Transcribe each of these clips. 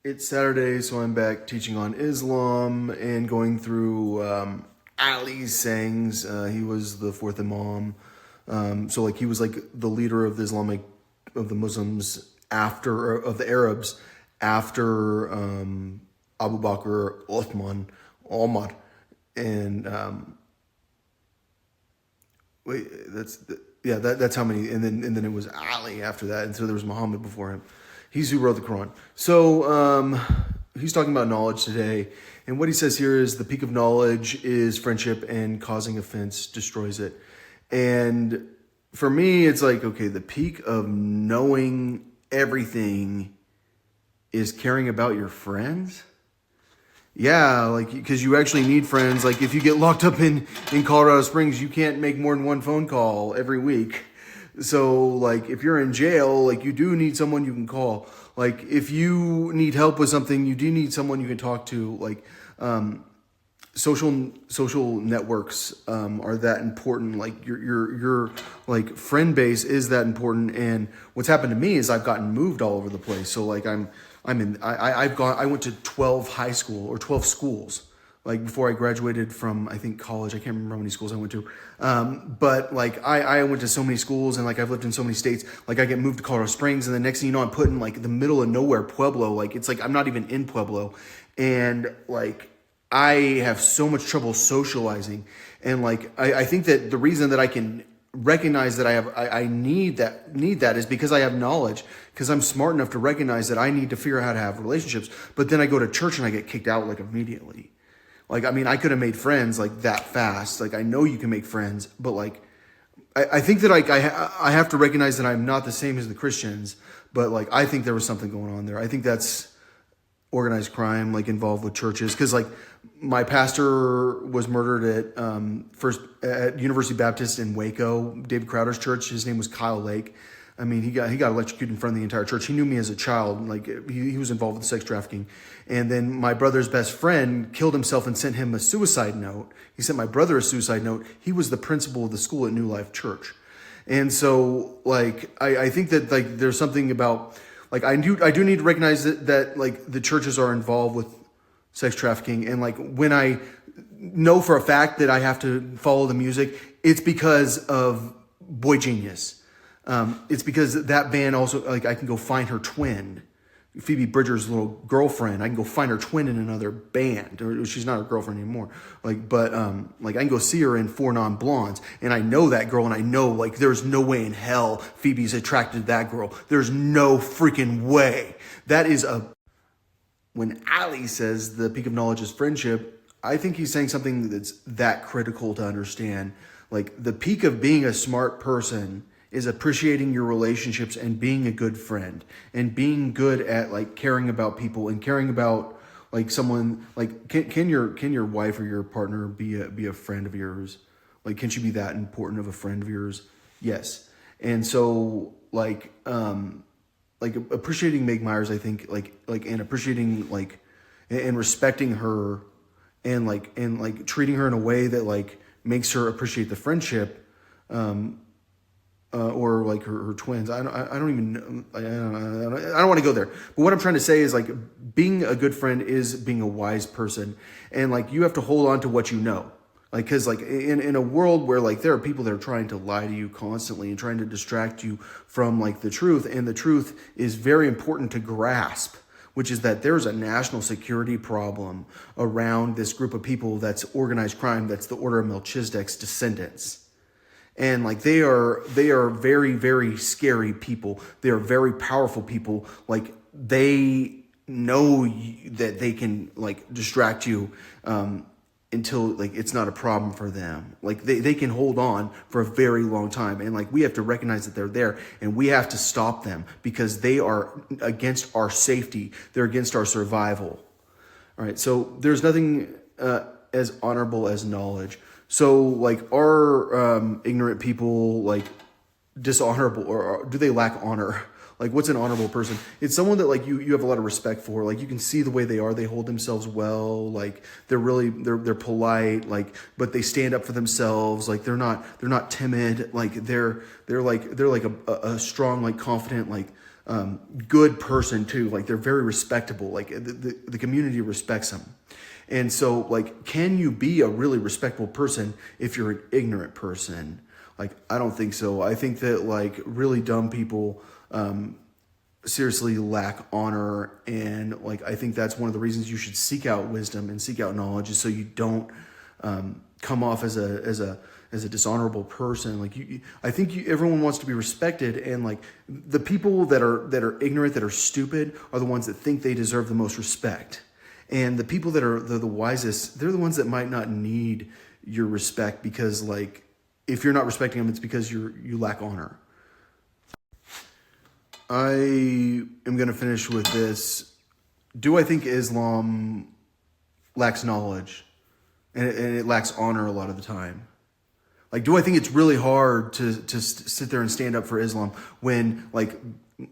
It's Saturday, so I'm back teaching on Islam and going through Ali's sayings. He was the fourth Imam, so like he was like the leader of the Muslims after of the Arabs after Abu Bakr, Uthman, Omar, and wait, that's how many, and then it was Ali after that, and so there was Muhammad before him. He's who wrote the Quran. So he's talking about knowledge today, and what he says here is the peak of knowledge is friendship, and causing offense destroys it. And for me, it's like, okay, the peak of knowing everything is caring about your friends. Yeah, like because you actually need friends. Like if you get locked up in Colorado Springs, you can't make more than one phone call every week. So like if you're in jail, like you do need someone you can call. Like if you need help with something, you do need someone you can talk to. Like social networks are that important. Like your like friend base is that important. And what's happened to me is I've gotten moved all over the place. So like I went to 12 high school or 12 schools like before I graduated from, I think, college. I can't remember how many schools I went to. But like I went to so many schools, and like I've lived in so many states. Like I get moved to Colorado Springs, and the next thing you know, I'm put in like the middle of nowhere, Pueblo. Like it's like I'm not even in Pueblo. And like I have so much trouble socializing. And like I think that the reason that I can recognize that I need that is because I have knowledge, because I'm smart enough to recognize that I need to figure out how to have relationships. But then I go to church and I get kicked out like immediately. Like, I mean, I could have made friends like that fast. Like, I know you can make friends, but like, I think that like I have to recognize that I'm not the same as the Christians, but like, I think there was something going on there. I think that's organized crime, like involved with churches. Cause like my pastor was murdered at University Baptist in Waco, David Crowder's church. His name was Kyle Lake. I mean, he got electrocuted in front of the entire church. He knew me as a child. Like he was involved with sex trafficking. And then my brother's best friend killed himself and sent him a suicide note. He sent my brother a suicide note. He was the principal of the school at New Life Church. And so like, I think that like there's something about like, I do need to recognize that like the churches are involved with sex trafficking. And like when I know for a fact that I have to follow the music, it's because of Boy Genius. It's because that band also, like, I can go find her twin, Phoebe Bridgers' little girlfriend. I can go find her twin in another band, or she's not her girlfriend anymore. Like, but like I can go see her in Four Non Blondes, and I know that girl, and I know like there's no way in hell Phoebe's attracted to that girl. There's no freaking way. That is when Ali says the peak of knowledge is friendship, I think he's saying something that's that critical to understand. Like the peak of being a smart person is appreciating your relationships and being a good friend and being good at like caring about people and caring about like someone. Like can your wife or your partner be a friend of yours? Like can she be that important of a friend of yours? Yes. And so like appreciating Meg Myers, I think like and appreciating like and respecting her and like treating her in a way that like makes her appreciate the friendship. Or like her twins. I don't even know. I don't want to go there. But what I'm trying to say is like being a good friend is being a wise person, and like you have to hold on to what you know. Like because like in a world where like there are people that are trying to lie to you constantly and trying to distract you from like the truth, and the truth is very important to grasp, which is that there's a national security problem around this group of people that's organized crime. That's the Order of Melchizedek's descendants. And like they are very, very scary people. They are very powerful people. Like they know that they can like distract you until like it's not a problem for them. Like they can hold on for a very long time. And like we have to recognize that they're there, and we have to stop them because they are against our safety. They're against our survival. All right. So there's nothing as honorable as knowledge. So like are ignorant people like dishonorable, or do they lack honor? Like what's an honorable person? It's someone that like you have a lot of respect for. Like you can see the way they are. They hold themselves well. Like they're polite. Like but they stand up for themselves. Like they're not timid. Like they're like a strong, like confident, like good person too. Like they're very respectable. Like the community respects them. And so like, can you be a really respectable person if you're an ignorant person? Like, I don't think so. I think that like really dumb people, seriously lack honor. And like, I think that's one of the reasons you should seek out wisdom and seek out knowledge, is so you don't, come off as a dishonorable person. Like I think everyone wants to be respected, and like the people that are ignorant, that are stupid, are the ones that think they deserve the most respect. And the people that are the wisest, they're the ones that might not need your respect, because like if you're not respecting them, it's because you lack honor. I am going to finish with this. Do I think Islam lacks knowledge and it lacks honor a lot of the time? Like, do I think it's really hard to sit there and stand up for Islam when like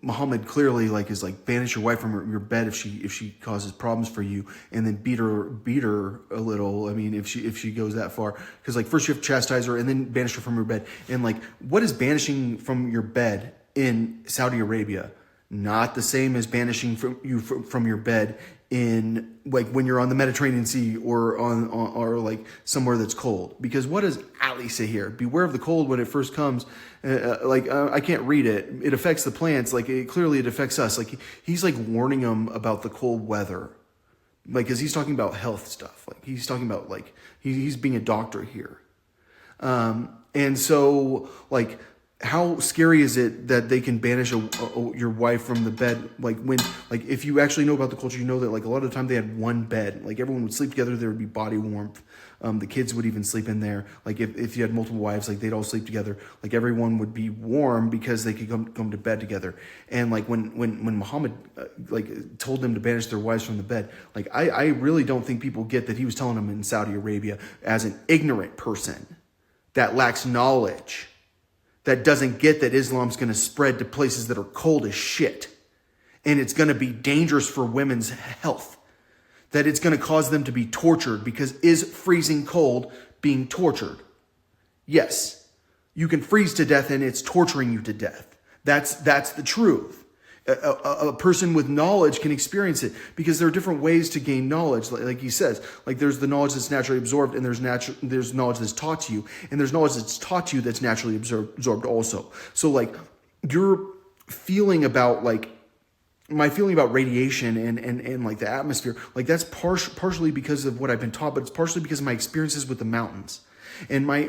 Muhammad clearly like is like, banish your wife from your bed if she causes problems for you, and then beat her a little. I mean, if she goes that far, because like first you have to chastise her and then banish her from your bed. And like, what is banishing from your bed in Saudi Arabia? Not the same as banishing from your bed in like when you're on the Mediterranean Sea or or like somewhere that's cold. Because what does Ali say here? Beware of the cold when it first comes. I can't read it. It affects the plants. Like it affects us. Like he's like warning them about the cold weather. Like, cause he's talking about health stuff. Like he's talking about like, he's being a doctor here. And so like, how scary is it that they can banish your wife from the bed? Like when, like if you actually know about the culture, you know that like a lot of the time they had one bed. Like everyone would sleep together. There would be body warmth. The kids would even sleep in there. Like if you had multiple wives, like they'd all sleep together. Like everyone would be warm because they could come to bed together. And like when Muhammad like told them to banish their wives from the bed, like I really don't think people get that he was telling them in Saudi Arabia as an ignorant person that lacks knowledge, that doesn't get that Islam's going to spread to places that are cold as shit. And it's going to be dangerous for women's health. That it's going to cause them to be tortured, because is freezing cold being tortured? Yes. You can freeze to death and it's torturing you to death. That's the truth. A person with knowledge can experience it, because there are different ways to gain knowledge. Like he says, like there's the knowledge that's naturally absorbed, and there's knowledge that's taught to you, and there's knowledge that's taught to you that's naturally absorbed also. So like your feeling about like my feeling about radiation and like the atmosphere, like that's partially because of what I've been taught, but it's partially because of my experiences with the mountains. And my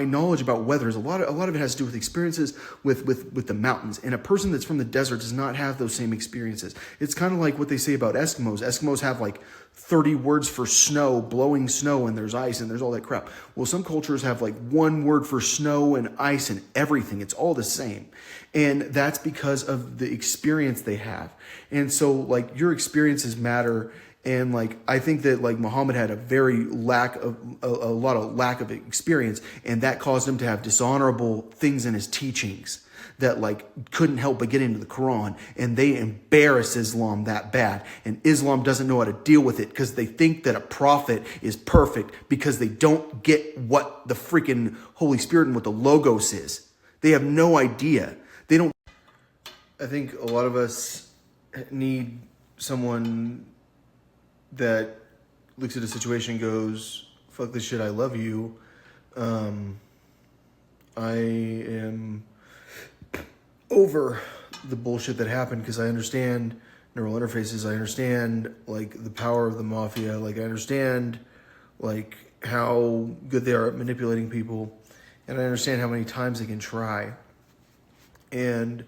knowledge about weather is a lot of it has to do with experiences with the mountains. And a person that's from the desert does not have those same experiences. It's kind of like what they say about Eskimos. Eskimos have like 30 words for snow, blowing snow, and there's ice and there's all that crap. Well, some cultures have like one word for snow and ice and everything. It's all the same. And that's because of the experience they have. And so like your experiences matter. And like, I think that like Muhammad had a lot of lack of experience, and that caused him to have dishonorable things in his teachings that like couldn't help but get into the Quran, and they embarrass Islam that bad. And Islam doesn't know how to deal with it, because they think that a prophet is perfect, because they don't get what the freaking Holy Spirit and what the Logos is. They have no idea. They don't. I think a lot of us need someone that looks at a situation and goes, fuck this shit, I love you. I am over the bullshit that happened, because I understand neural interfaces. I understand like the power of the mafia. Like I understand like how good they are at manipulating people, and I understand how many times they can try. And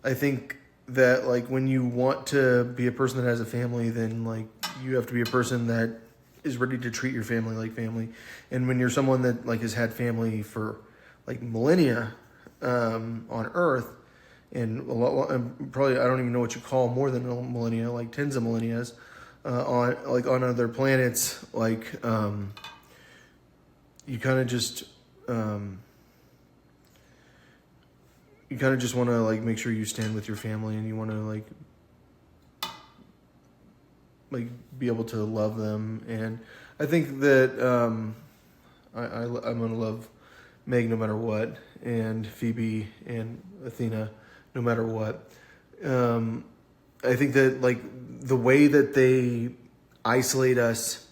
I think that like when you want to be a person that has a family, then like you have to be a person that is ready to treat your family like family. And when you're someone that like has had family for like millennia on Earth, and a lot, probably I don't even know what you call more than a millennia, like tens of millennias on other planets, like you kind of just want to like make sure you stand with your family, and you want to like be able to love them. And I think that I'm gonna love Meg no matter what, and Phoebe and Athena no matter what. I think that like the way that they isolate us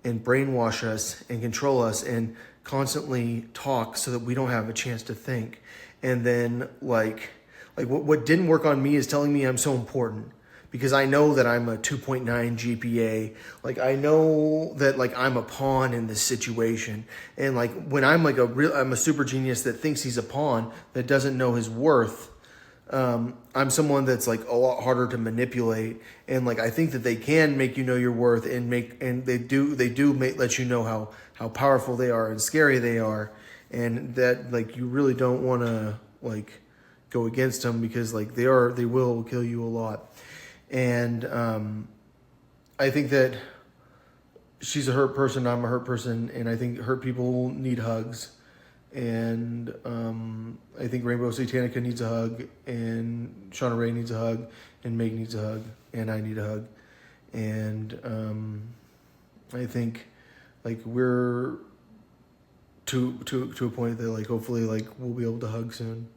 and brainwash us and control us and constantly talk so that we don't have a chance to think. And then like what didn't work on me is telling me I'm so important because I know that I'm a 2.9 GPA. Like I know that like I'm a pawn in this situation. And like when I'm like I'm a super genius that thinks he's a pawn that doesn't know his worth. I'm someone that's like a lot harder to manipulate, and like I think that they can make you know your worth and they do let you know how powerful they are and scary they are, and that like you really don't want to like go against them because like they will kill you a lot, and I think that she's a hurt person, I'm a hurt person, and I think hurt people need hugs. And I think Rainbow Satanica needs a hug, and Shauna Ray needs a hug, and Meg needs a hug, and I need a hug. And I think like we're to a point that like hopefully like we'll be able to hug soon.